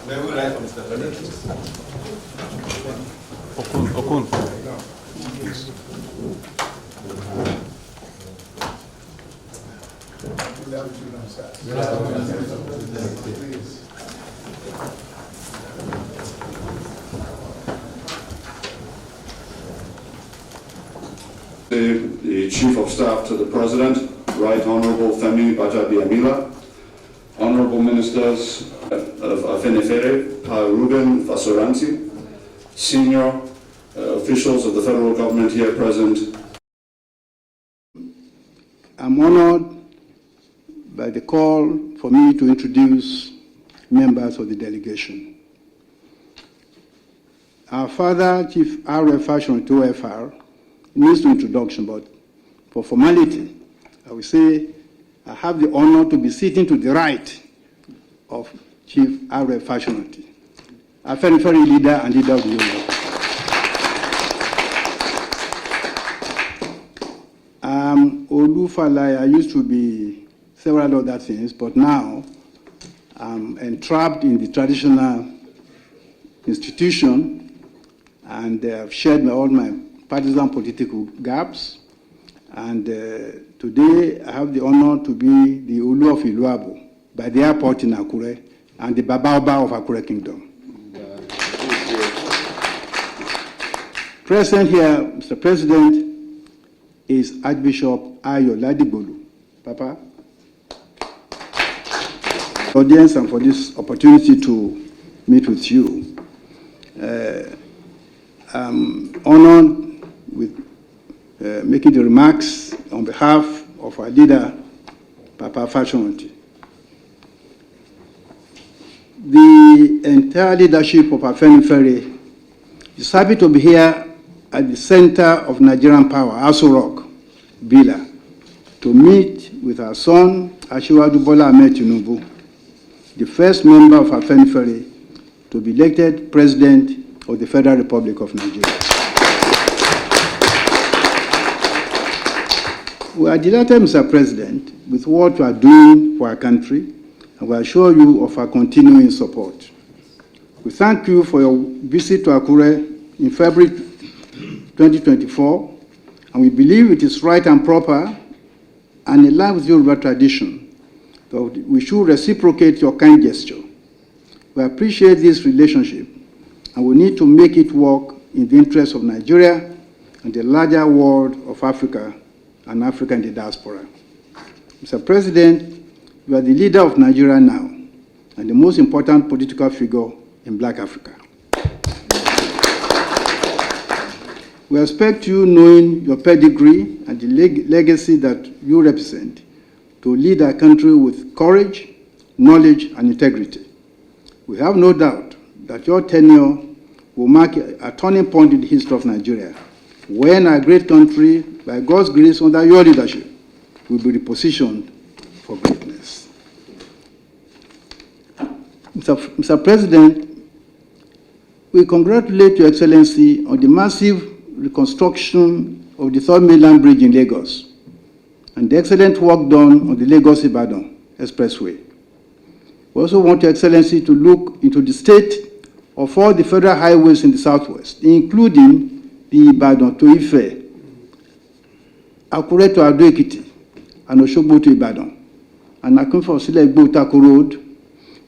May we write for Mr. President? Okun. The Chief of Staff to the President, Right Honorable Femi Bajabiamila, Honorable Ministers of Afenifere, Pa Ruben Vasoransi, senior officials of the federal government here present. I'm honored by the call for me to introduce members of the delegation. Our father, Chief R.F. Fashion to OFR, needs no introduction, but for formality, I will say I have the honor to be sitting to the right of Chief R.F. Fashionati, a Afenifere leader and leader of the Yoruba. Olufalai, I used to be several other things, but now I'm entrapped in the traditional institution, and I've shared all my partisan political gaps. And today I have the honor to be the Olu of Iluabo by the airport in Akure and the Babaoba of Akure Kingdom. Present here, Mr. President, is Archbishop Ayo Ladigolu. Papa. Audience, and for this opportunity to meet with you. I'm honored with making the remarks on behalf of our leader, Papa Fashionati. The entire leadership of Afenifere is happy to be here at the center of Nigerian power, Aso Rock, Bila, to meet with our son, Asiwaju Bola Ahmed Tinubu, the first member of Afenifere to be elected President of the Federal Republic of Nigeria. We are delighted, Mr. President, with what you are doing for our country, and we assure you of our continuing support. We thank you for your visit to Akure in February 2024, and we believe it is right and proper and in line with Yoruba tradition that we should reciprocate your kind gesture. We appreciate this relationship, and we need to make it work in the interest of Nigeria and the larger world of Africa and Africa in the diaspora. Mr. President, you are the leader of Nigeria now and the most important political figure in Black Africa. We expect you, knowing your pedigree and the legacy that you represent, to lead our country with courage, knowledge, and integrity. We have no doubt that your tenure will mark a turning point in the history of Nigeria, when our great country, by God's grace, under your leadership, will be repositioned for greatness. Mr. President, we congratulate Your Excellency on the massive reconstruction of the Third Mainland Bridge in Lagos and the excellent work done on the Lagos-Ibadan Expressway. We also want Your Excellency to look into the state of all the federal highways in the southwest, including the Ibadan to Ife, Akure to Ado-Ekiti, and Osogbo to Ibadan, and Akinfo-Sile-Igbo-Tako Road.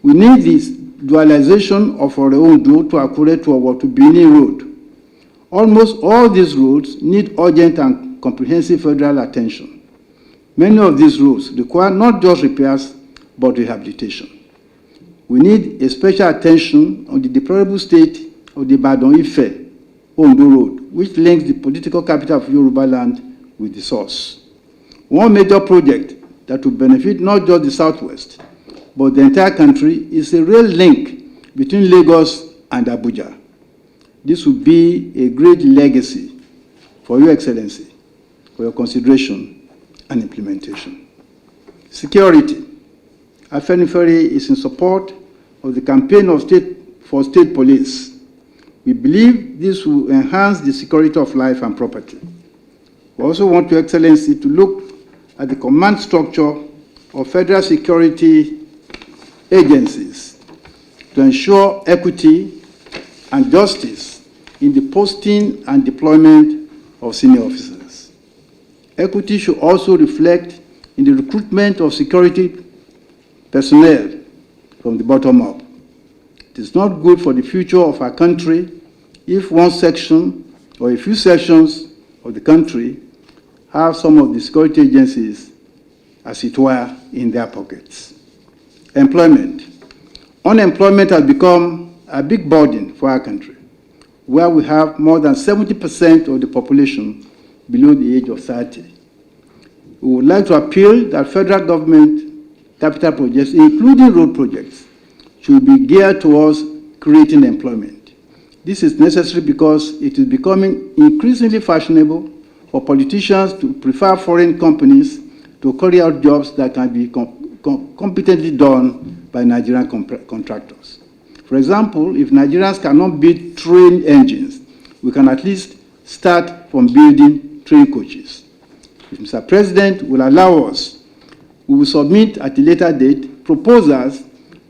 We need this dualization of Ore-Ondo to Akure to Owo to Benin Road. Almost all these roads need urgent and comprehensive federal attention. Many of these roads require not just repairs, but rehabilitation. We need a special attention on the deplorable state of the Ibadan-Ife Ondo Road, which links the political capital of Yoruba land with the source. One major project that will benefit not just the southwest, but the entire country is a rail link between Lagos and Abuja. This will be a great legacy for Your Excellency, for your consideration and implementation. Security. Afenifere is in support of the campaign for state police. We believe this will enhance the security of life and property. We also want Your Excellency to look at the command structure of federal security agencies to ensure equity and justice in the posting and deployment of senior officers. Equity should also reflect in the recruitment of security personnel from the bottom up. It is not good for the future of our country if one section or a few sections of the country have some of the security agencies, as it were, in their pockets. Employment. Unemployment has become a big burden for our country, where we have more than 70% of the population below the age of 30. We would like to appeal that federal government capital projects, including road projects, should be geared towards creating employment. This is necessary because it is becoming increasingly fashionable for politicians to prefer foreign companies to carry out jobs that can be competently done by Nigerian contractors. For example, if Nigerians cannot build train engines, we can at least start from building train coaches. If Mr. President will allow us, we will submit at a later date proposals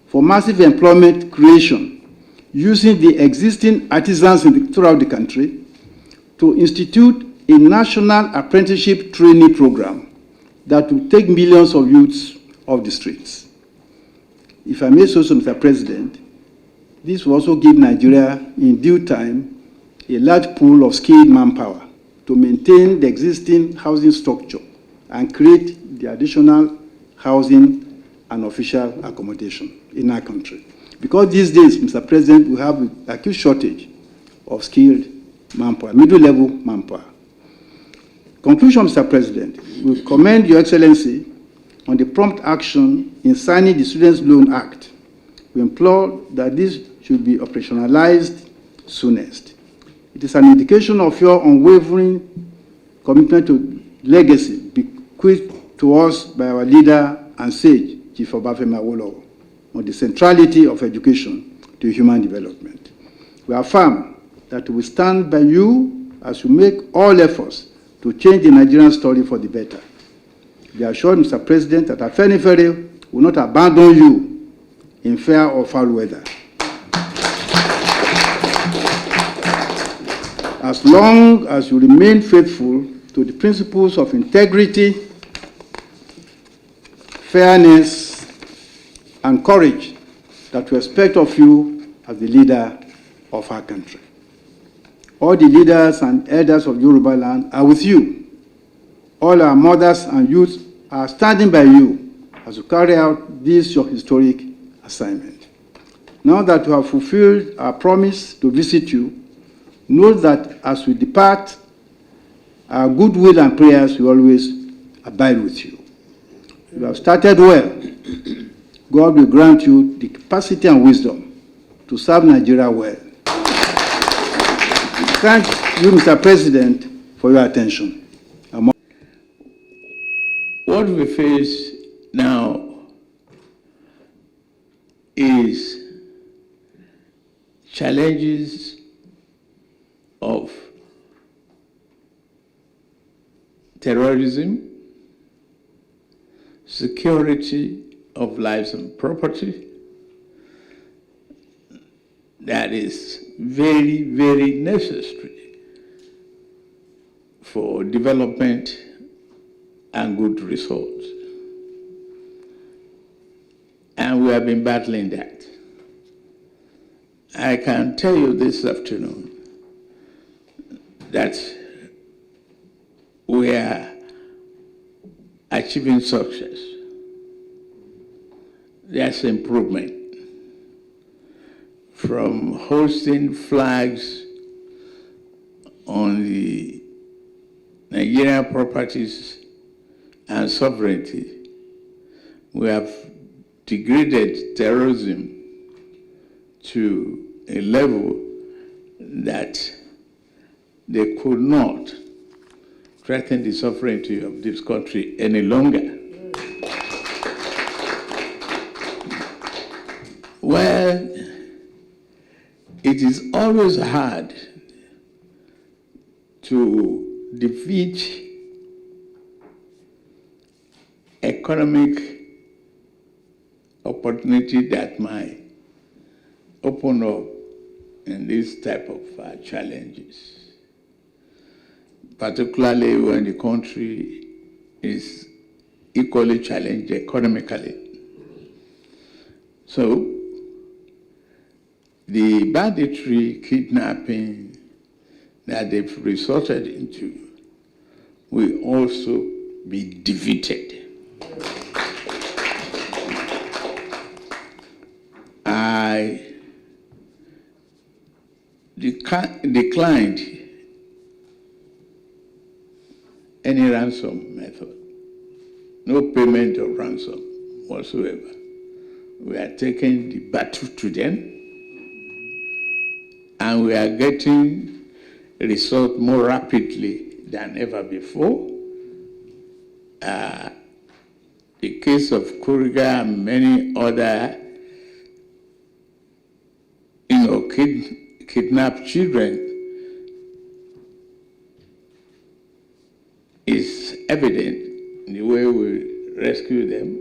for massive employment creation using the existing artisans throughout the country to institute a national apprenticeship training program that will take millions of youths off the streets. If I may say so, Mr. President, this will also give Nigeria, in due time, a large pool of skilled manpower to maintain the existing housing structure and create the additional housing and official accommodation in our country. Because these days, Mr. President, we have an acute shortage of skilled manpower, middle-level manpower. Conclusion, Mr. President, we commend Your Excellency on the prompt action in signing the Students' Loan Act. We implore that this should be operationalized soonest. It is an indication of your unwavering commitment to legacy bequeathed to us by our leader and sage, Chief Obafemi Awolowo, on the centrality of education to human development. We affirm that we stand by you as you make all efforts to change the Nigerian story for the better. Be assured, Mr. President, that Afenifere will not abandon you in fair or foul weather. As long as you remain faithful to the principles of integrity, fairness, and courage that we expect of you as the leader of our country. All the leaders and elders of Yoruba land are with you. All our mothers and youths are standing by you as you carry out this your historic assignment. Now that we have fulfilled our promise to visit you, know that as we depart, our goodwill and prayers will always abide with you. You have started well. God will grant you the capacity and wisdom to serve Nigeria well. Thank you, Mr. President, for your attention. What we face now is challenges of terrorism, security of lives and property, that is very, very necessary for development and good results. And we have been battling that. I can tell you this afternoon that we are achieving success. There's improvement. From hosting flags on the Nigerian properties and sovereignty, we have degraded terrorism to a level that they could not threaten the sovereignty of this country any longer. Well, it is always hard to defeat economic opportunity that might open up in this type of challenges, particularly when the country is equally challenged economically. So, the banditry kidnapping that they've resorted into will also be defeated. I declined any ransom method, no payment of ransom whatsoever. We are taking the battle to them, and we are getting a result more rapidly than ever before. The case of Kuriga and many other kidnapped children is evident in the way we rescue them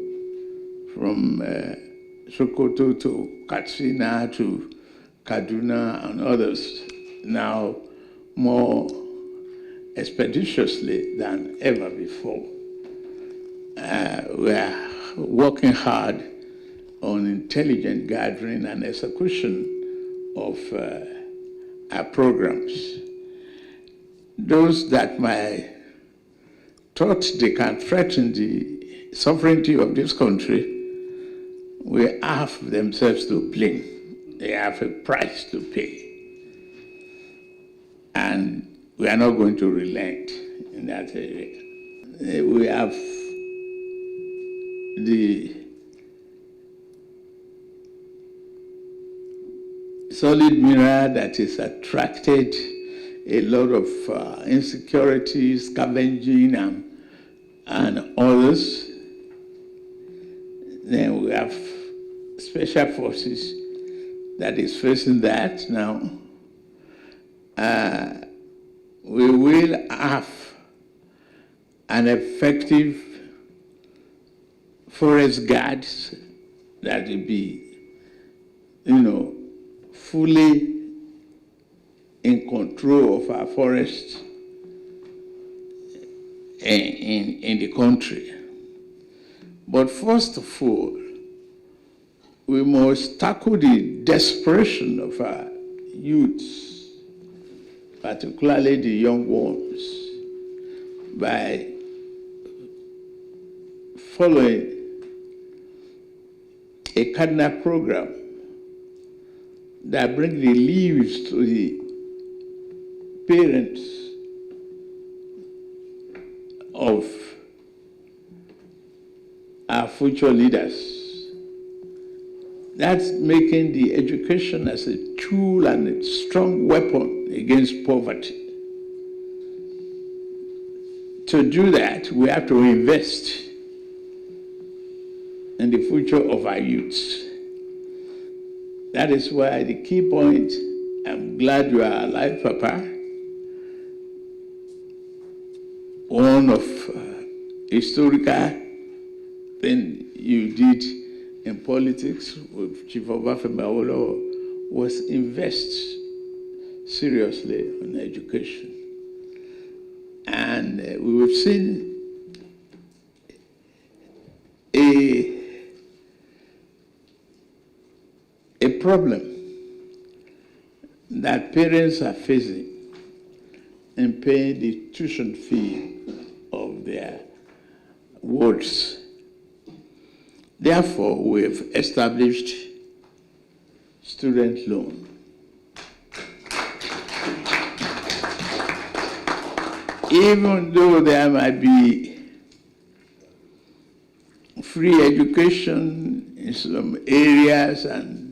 from Sokoto to Katsina to Kaduna and others now more expeditiously than ever before. We are working hard on intelligent gathering and execution of our programs. Those that might thought they can threaten the sovereignty of this country will have themselves to blame. They have a price to pay. And we are not going to relent in that area. We have the solid mirror that has attracted a lot of insecurity, scavenging, and others. Then we have special forces that is facing that now. We will have an effective forest guards that will be, fully in control of our forests in the country. But first of all, we must tackle the desperation of our youths, particularly the young ones, by following a cardinal program that brings relief to the parents of our future leaders. That's making the education as a tool and a strong weapon against poverty. To do that, we have to invest in the future of our youths. That is why the key point, I'm glad you are alive, Papa. One of historical thing you did in politics with Chief Afenifere was invest seriously in education. And we've seen a problem that parents are facing in paying the tuition fee of their wards. Therefore, we have established student loan. Even though there might be free education in some areas and,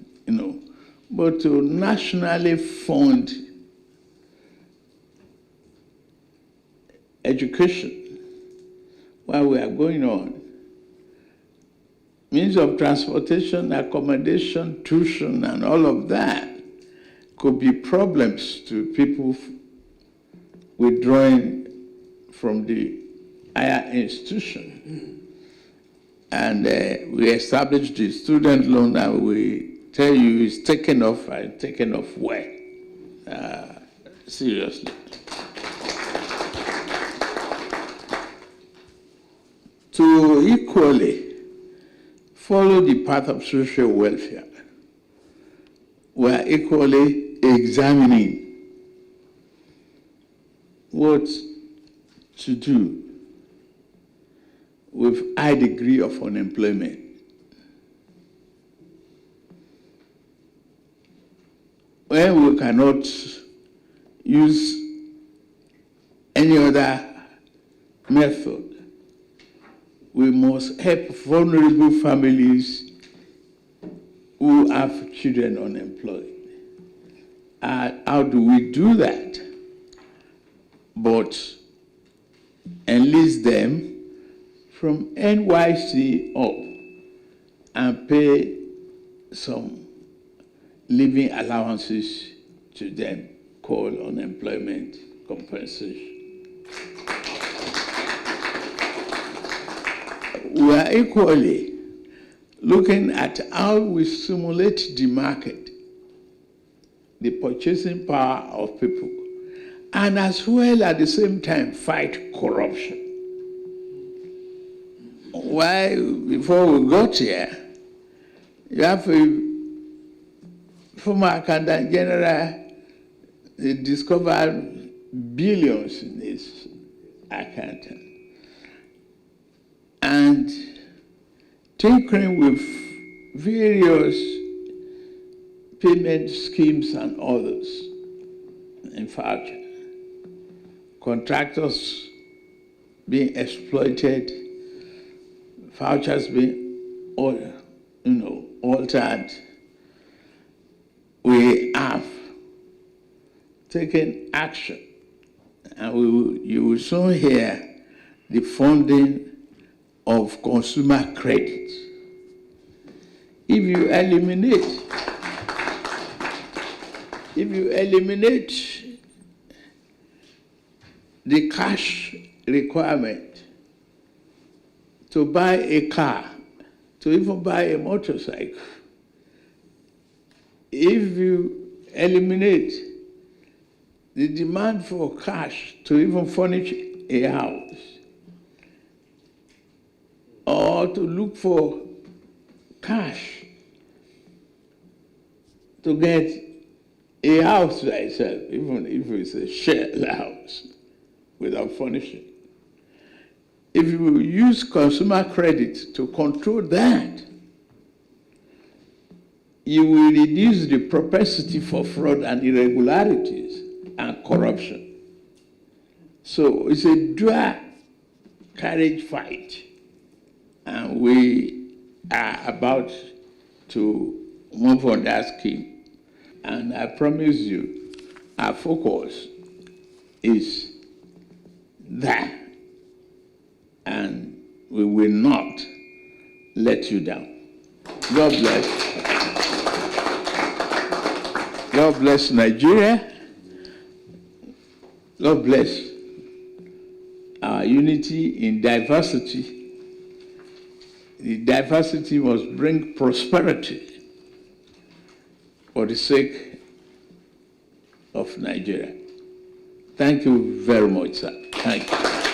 but to nationally fund education while we are going on, means of transportation, accommodation, tuition, and all of that could be problems to people withdrawing from the higher institution. And we established the student loan, and we tell you it's taken off and taken off well. Seriously. To equally follow the path of social welfare, we are equally examining what to do with high degree of unemployment. When we cannot use any other method, we must help vulnerable families who have children unemployed. How do we do that? But enlist them from NYC up and pay some living allowances to them called unemployment compensation. We are equally looking at how we stimulate the market, the purchasing power of people, and as well at the same time fight corruption. Why, before we got here, you have a former accountant general, they discovered billions in his account. And tinkering with various payment schemes and others. In fact, contractors being exploited, vouchers being altered. We have taken action, and you will soon hear the funding of consumer credit. If you eliminate the cash requirement to buy a car, to even buy a motorcycle, if you eliminate the demand for cash to even furnish a house, or to look for cash to get a house by itself, even if it's a shared house without furnishing. If you use consumer credit to control that, you will reduce the propensity for fraud and irregularities and corruption. So it's a dual carriage fight. And we are about to move on that scheme. And I promise you, our focus is that. And we will not let you down. God bless. God bless Nigeria. God bless our unity in diversity. The diversity must bring prosperity for the sake of Nigeria. Thank you very much, sir. Thank you.